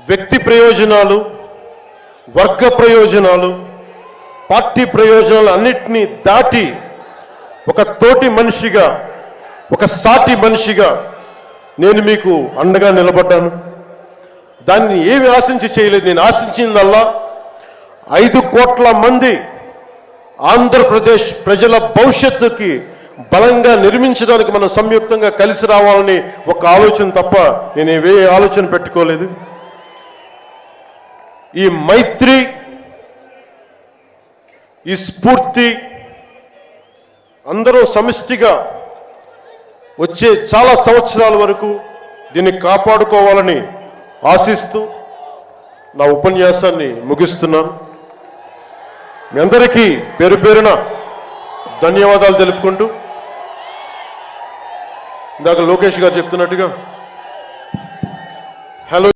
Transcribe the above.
వ్యక్తి ప్రయోజనాలు, వర్గ ప్రయోజనాలు, పార్టీ ప్రయోజనాలు అన్నిటినీ దాటి ఒక తోటి మనిషిగా, ఒక సాటి మనిషిగా నేను మీకు అండగా నిలబడ్డాను. దాన్ని ఏమి ఆశించి చేయలేదు. నేను ఆశించిందల్లా 5 కోట్ల మంది ఆంధ్రప్రదేశ్ ప్రజల భవిష్యత్తుకి బలంగా నిర్మించడానికి మనం సంయుక్తంగా కలిసి రావాలని ఒక ఆలోచన తప్ప నేను ఏ ఆలోచన పెట్టుకోలేదు. ఈ మైత్రి, ఈ స్ఫూర్తి అందరూ సమిష్టిగా వచ్చే చాలా సంవత్సరాల వరకు దీన్ని కాపాడుకోవాలని ఆశిస్తూ నా ఉపన్యాసాన్ని ముగిస్తున్నాను. మీ అందరికీ పేరు పేరున ధన్యవాదాలు తెలుపుకుంటూ, ఇందాక లోకేష్ గారు చెప్తున్నట్టుగా